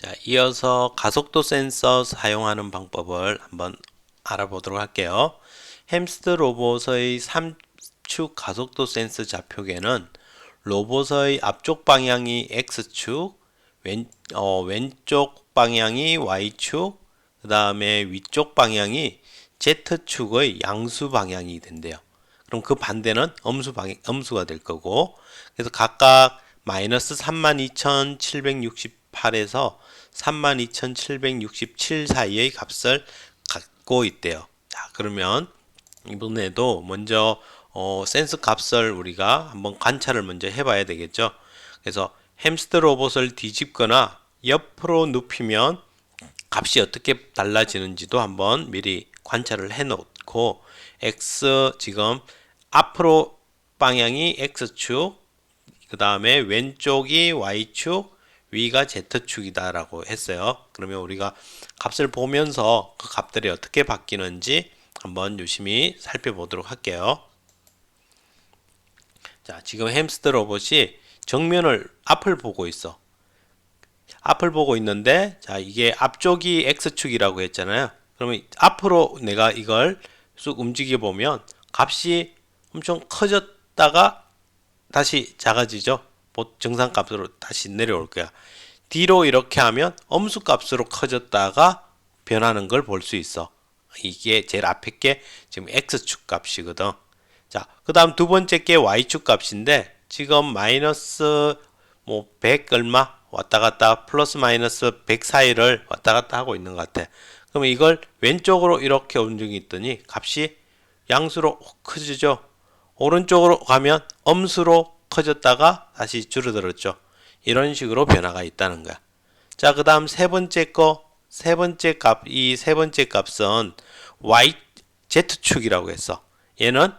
자, 이어서 가속도 센서 사용하는 방법을 한번 알아보도록 할게요. 햄스터 로봇의 3축 가속도 센서 좌표계는 로봇의 앞쪽 방향이 X축, 왼쪽 방향이 Y축, 그 다음에 위쪽 방향이 Z축의 양수 방향이 된대요. 그럼 그 반대는 음수가 될 거고, 그래서 각각 마이너스 32,768에서 32,767 사이의 값을 갖고 있대요. 자, 그러면 이번에도 먼저 센스 값을 우리가 한번 관찰을 먼저 해봐야 되겠죠. 그래서 햄스터 로봇을 뒤집거나 옆으로 눕히면 값이 어떻게 달라지는지도 한번 미리 관찰을 해 놓고, X 지금 앞으로 방향이 X축, 그 다음에 왼쪽이 Y축, 위가 Z축이다 라고 했어요. 그러면 우리가 값을 보면서 그 값들이 어떻게 바뀌는지 한번 유심히 살펴보도록 할게요. 자, 지금 햄스터 로봇이 정면을 앞을 보고 있어. 앞을 보고 있는데, 자, 이게 앞쪽이 X축이라고 했잖아요. 그러면 앞으로 내가 이걸 쑥 움직여 보면 값이 엄청 커졌다가 다시 작아지죠. 정상값으로 다시 내려올 거야. 뒤로 이렇게 하면 엄수값으로 커졌다가 변하는 걸 볼 수 있어. 이게 제일 앞에 게 지금 X축 값이거든. 자, 그 다음 두 번째 게 Y축 값인데, 지금 마이너스 100 얼마 왔다 갔다 플러스 마이너스 100 사이를 왔다 갔다 하고 있는 것 같아. 그러면 이걸 왼쪽으로 이렇게 움직이더니 값이 양수로 커지죠. 오른쪽으로 가면 엄수로 커졌다가 다시 줄어들었죠. 이런 식으로 변화가 있다는 거야. 자, 그 다음 세 번째 이 세 번째 값은 Z축이라고 했어. 얘는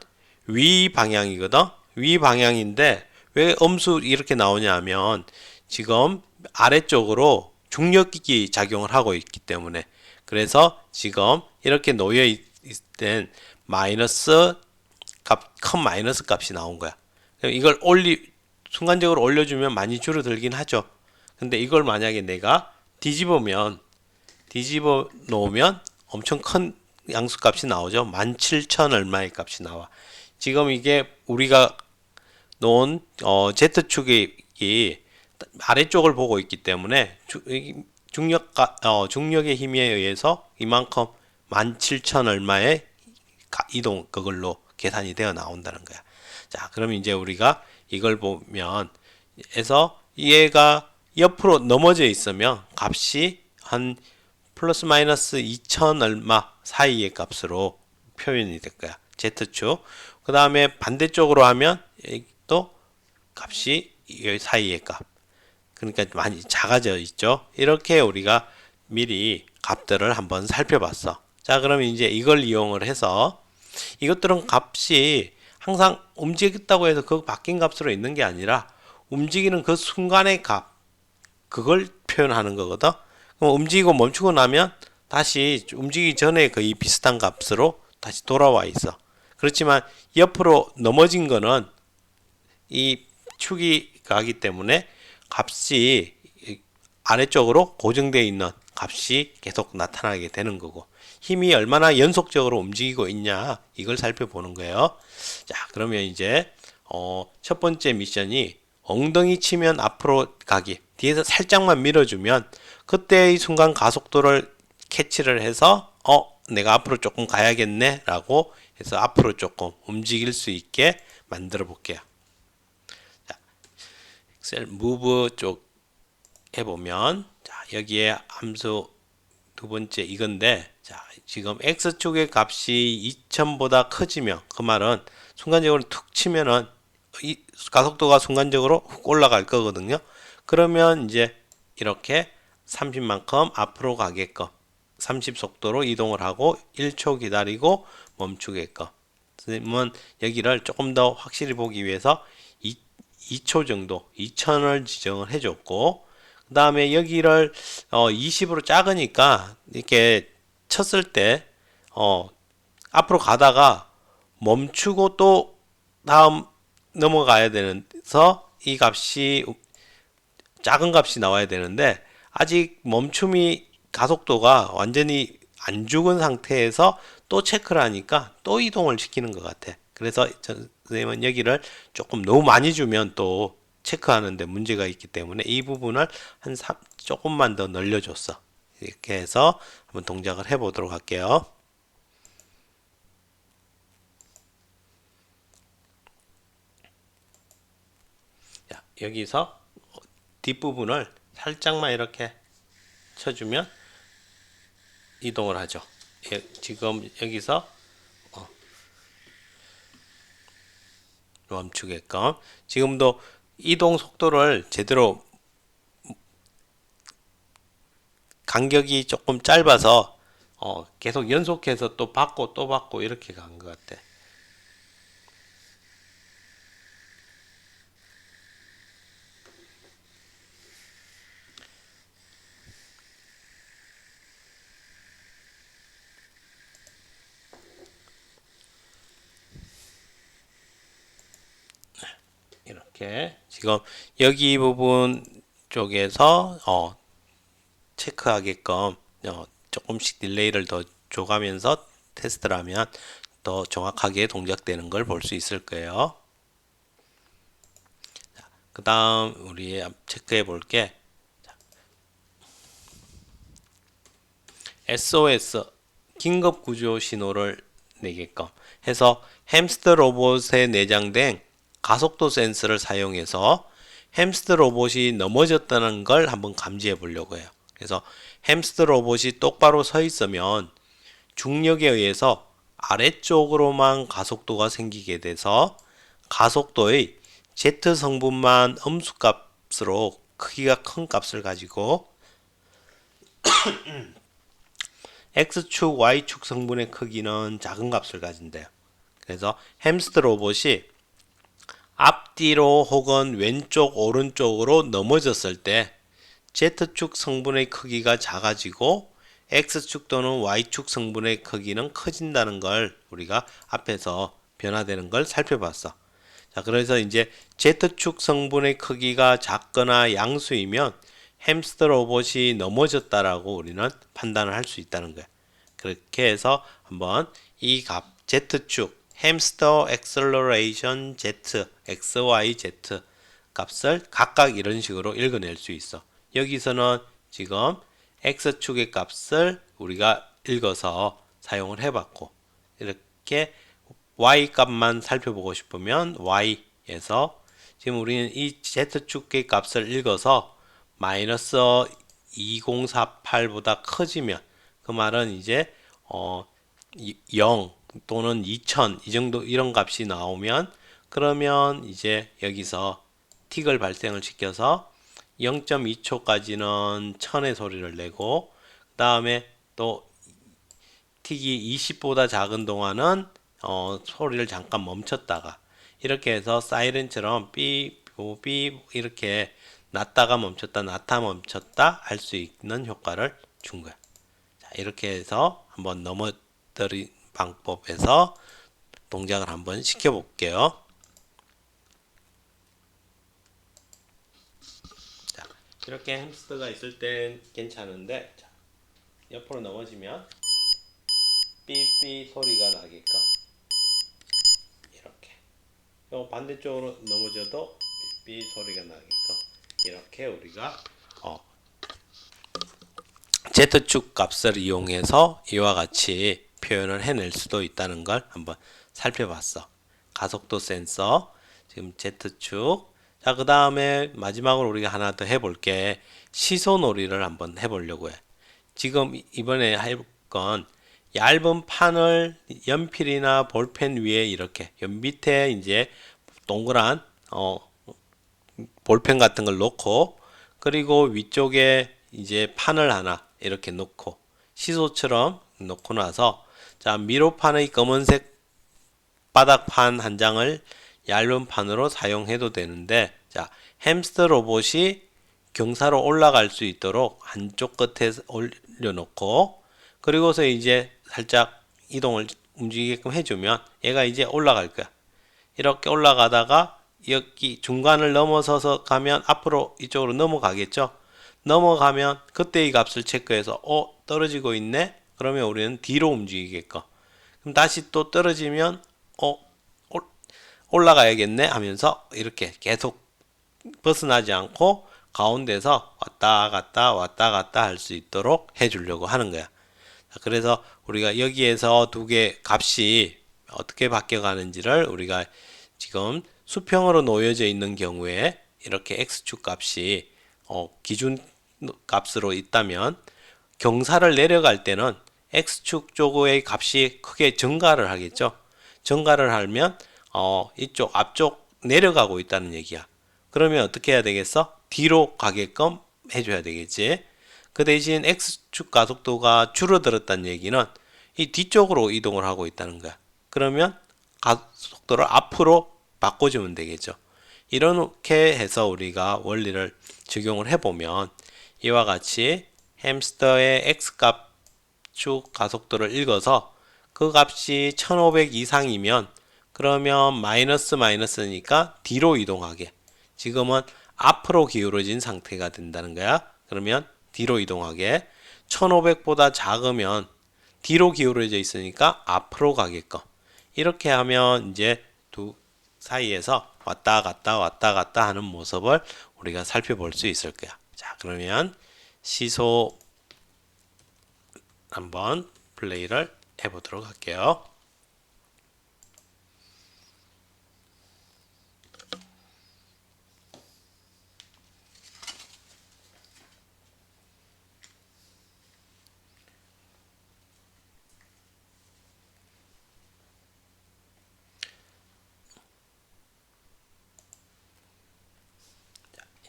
위 방향이거든. 위 방향인데 왜 음수 이렇게 나오냐 하면 지금 아래쪽으로 중력기 작용을 하고 있기 때문에, 그래서 지금 이렇게 놓여 있을 마이너스 큰 마이너스 값이 나온 거야. 이걸 순간적으로 올려주면 많이 줄어들긴 하죠. 근데 이걸 만약에 내가 뒤집어 놓으면 엄청 큰 양수값이 나오죠. 17,000 얼마의 값이 나와. 지금 이게 우리가 놓은 Z축이 아래쪽을 보고 있기 때문에 중력의 힘에 의해서 이만큼 17,000 얼마의 이동, 그걸로 계산이 되어 나온다는 거야. 자, 그럼 이제 우리가 이걸 보면 해서 얘가 옆으로 넘어져 있으면 값이 한 플러스 마이너스 2000 얼마 사이의 값으로 표현이 될 거야. Z축. 그 다음에 반대쪽으로 하면 또 값이 이 사이의 값. 그러니까 많이 작아져 있죠. 이렇게 우리가 미리 값들을 한번 살펴봤어. 자, 그럼 이제 이걸 이용을 해서 이것들은 값이 항상 움직였다고 해서 그 바뀐 값으로 있는 게 아니라 움직이는 그 순간의 값, 그걸 표현하는 거거든. 그럼 움직이고 멈추고 나면 다시 움직이기 전에 거의 비슷한 값으로 다시 돌아와 있어. 그렇지만 옆으로 넘어진 거는 이 축이 가기 때문에 값이 아래쪽으로 고정되어 있는 값이 계속 나타나게 되는 거고, 힘이 얼마나 연속적으로 움직이고 있냐, 이걸 살펴보는 거예요. 자, 그러면 이제 첫 번째 미션이 엉덩이 치면 앞으로 가기, 뒤에서 살짝만 밀어주면 그때의 순간 가속도를 캐치를 해서 내가 앞으로 조금 가야겠네 라고 해서 앞으로 조금 움직일 수 있게 만들어 볼게요. 자, 엑셀 무브 쪽 해보면, 자, 여기에 함수 두 번째 이건데, 자, 지금 X축의 값이 2000보다 커지면, 그 말은 순간적으로 툭 치면은 이 가속도가 순간적으로 훅 올라갈 거거든요. 그러면 이제 이렇게 30만큼 앞으로 가게끔 30 속도로 이동을 하고 1초 기다리고 멈추게끔. 선생님은 여기를 조금 더 확실히 보기 위해서 2초 정도, 2000을 지정을 해줬고, 그 다음에 여기를 20으로 작으니까 이렇게 쳤을 때 앞으로 가다가 멈추고 또 다음 넘어가야 되는서 이 값이 작은 값이 나와야 되는데 아직 멈춤이 가속도가 완전히 안 죽은 상태에서 또 체크를 하니까 또 이동을 시키는 것 같아. 그래서 선생님은 여기를 조금 너무 많이 주면 또 체크하는데 문제가 있기 때문에 이 부분을 조금만 더 늘려줬어. 이렇게 해서 한번 동작을 해보도록 할게요. 자, 여기서 뒷부분을 살짝만 이렇게 쳐주면 이동을 하죠. 지금 여기서 멈추게끔 지금도 이동 속도를 제대로 간격이 조금 짧아서 계속 연속해서 또 받고 이렇게 간 것 같아. 이렇게 지금 여기 부분 쪽에서 체크하게끔 조금씩 딜레이를 더 줘가면서 테스트를 하면 더 정확하게 동작되는 걸 볼 수 있을 거예요. 그 다음 우리 체크해 볼게. SOS 긴급 구조 신호를 내게끔 해서 햄스터 로봇에 내장된 가속도 센서를 사용해서 햄스터 로봇이 넘어졌다는 걸 한번 감지해 보려고 해요. 그래서 햄스터 로봇이 똑바로 서 있으면 중력에 의해서 아래쪽으로만 가속도가 생기게 돼서 가속도의 Z 성분만 음수값으로 크기가 큰 값을 가지고 X축, Y축 성분의 크기는 작은 값을 가진대요. 그래서 햄스터 로봇이 앞뒤로 혹은 왼쪽, 오른쪽으로 넘어졌을 때 Z축 성분의 크기가 작아지고 X축 또는 Y축 성분의 크기는 커진다는 걸 우리가 앞에서 변화되는 걸 살펴봤어. 자, 그래서 이제 Z축 성분의 크기가 작거나 양수이면 햄스터 로봇이 넘어졌다라고 우리는 판단을 할 수 있다는 거야. 그렇게 해서 한번 이 값 Z축 햄스터 액셀러레이션 Z, XYZ 값을 각각 이런 식으로 읽어낼 수 있어. 여기서는 지금 X축의 값을 우리가 읽어서 사용을 해봤고, 이렇게 Y 값만 살펴보고 싶으면 Y에서 지금 우리는 이 Z축의 값을 읽어서 마이너스 2048보다 커지면 그 말은 이제 0 또는 2000 이 정도 이런 값이 나오면 그러면 이제 여기서 틱을 발생을 시켜서 0.2초까지는 1000의 소리를 내고 그 다음에 또 틱이 20보다 작은 동안은 소리를 잠깐 멈췄다가 이렇게 해서 사이렌처럼 삐 이렇게 났다가 멈췄다 났다 멈췄다 할 수 있는 효과를 준 거야. 자, 이렇게 해서 한번 넘어뜨린 방법에서 동작을 한번 시켜볼게요. 자, 이렇게 햄스터가 있을 땐 괜찮은데 자, 옆으로 넘어지면 삐삐 소리가 나게끔 이렇게 요 반대쪽으로 넘어져도 삐삐 소리가 나게끔 이렇게 우리가 Z축 값을 이용해서 이와 같이 표현을 해낼 수도 있다는 걸 한번 살펴봤어. 가속도 센서, 지금 Z축. 자, 그 다음에 마지막으로 우리가 하나 더 해볼게. 시소 놀이를 한번 해보려고 해. 지금 이번에 할 건 얇은 판을 연필이나 볼펜 위에 이렇게 밑에 이제 동그란 볼펜 같은 걸 놓고 그리고 위쪽에 이제 판을 하나 이렇게 놓고 시소처럼 놓고 나서 자 미로판의 검은색 바닥판 한 장을 얇은 판으로 사용해도 되는데 자 햄스터 로봇이 경사로 올라갈 수 있도록 한쪽 끝에 올려놓고 그리고서 이제 살짝 이동을 움직이게끔 해주면 얘가 이제 올라갈 거야. 이렇게 올라가다가 여기 중간을 넘어서서 가면 앞으로 이쪽으로 넘어가겠죠. 넘어가면 그때의 값을 체크해서 떨어지고 있네? 그러면 우리는 뒤로 움직이겠고, 그럼 다시 또 떨어지면 올라가야겠네 하면서 이렇게 계속 벗어나지 않고 가운데서 왔다 갔다 왔다 갔다 할 수 있도록 해주려고 하는 거야. 그래서 우리가 여기에서 두 개 값이 어떻게 바뀌어가는지를 우리가 지금 수평으로 놓여져 있는 경우에 이렇게 x축 값이 기준 값으로 있다면 경사를 내려갈 때는 x축 쪽의 값이 크게 증가를 하겠죠. 증가를 하면 이쪽 앞쪽 내려가고 있다는 얘기야. 그러면 어떻게 해야 되겠어? 뒤로 가게끔 해줘야 되겠지. 그 대신 x축 가속도가 줄어들었다는 얘기는 이 뒤쪽으로 이동을 하고 있다는 거야. 그러면 가속도를 앞으로 바꿔주면 되겠죠. 이렇게 해서 우리가 원리를 적용을 해보면 이와 같이 햄스터의 x값 축 가속도를 읽어서 그 값이 1500 이상이면 그러면 마이너스니까 뒤로 이동하게, 지금은 앞으로 기울어진 상태가 된다는 거야. 그러면 뒤로 이동하게, 1500보다 작으면 뒤로 기울어져 있으니까 앞으로 가게끔, 이렇게 하면 이제 두 사이에서 왔다 갔다 하는 모습을 우리가 살펴볼 수 있을 거야. 자, 그러면 시소 한번 플레이를 해보도록 할게요.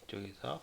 이쪽에서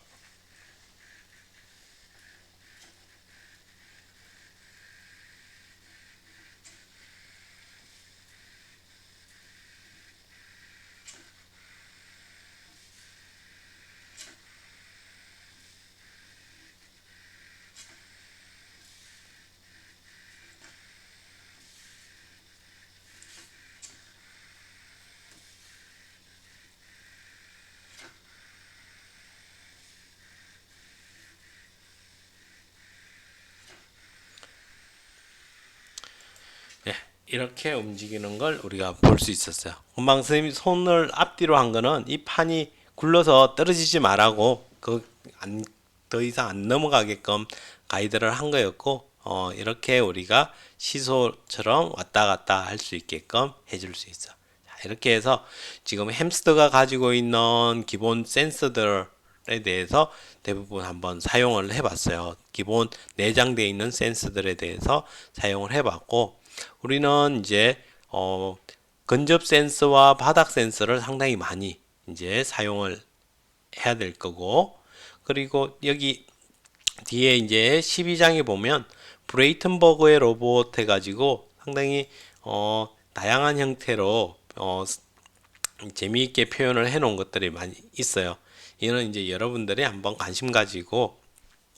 이렇게 움직이는 걸 우리가 볼 수 있었어요. 금방 선생님이 손을 앞뒤로 한 거는 이 판이 굴러서 떨어지지 말라고 더 이상 안 넘어가게끔 가이드를 한 거였고, 이렇게 우리가 시소처럼 왔다 갔다 할 수 있게끔 해줄 수 있어. 자, 이렇게 해서 지금 햄스터가 가지고 있는 기본 센서들에 대해서 대부분 한번 사용을 해봤어요. 기본 내장되어 있는 센서들에 대해서 사용을 해봤고, 우리는 이제 근접 센서와 바닥 센서를 상당히 많이 이제 사용을 해야 될 거고, 그리고 여기 뒤에 이제 12장에 보면 브레이튼버그의 로봇 해가지고 상당히 다양한 형태로 재미있게 표현을 해 놓은 것들이 많이 있어요. 이는 이제 여러분들이 한번 관심 가지고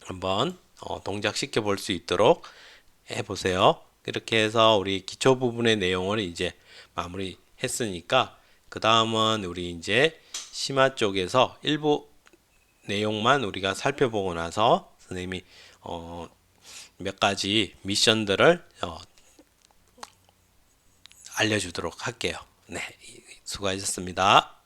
한번 동작시켜 볼 수 있도록 해 보세요. 이렇게 해서 우리 기초 부분의 내용을 이제 마무리 했으니까, 그 다음은 우리 이제 심화 쪽에서 일부 내용만 우리가 살펴보고 나서 선생님이 몇 가지 미션들을 알려주도록 할게요. 네, 수고하셨습니다.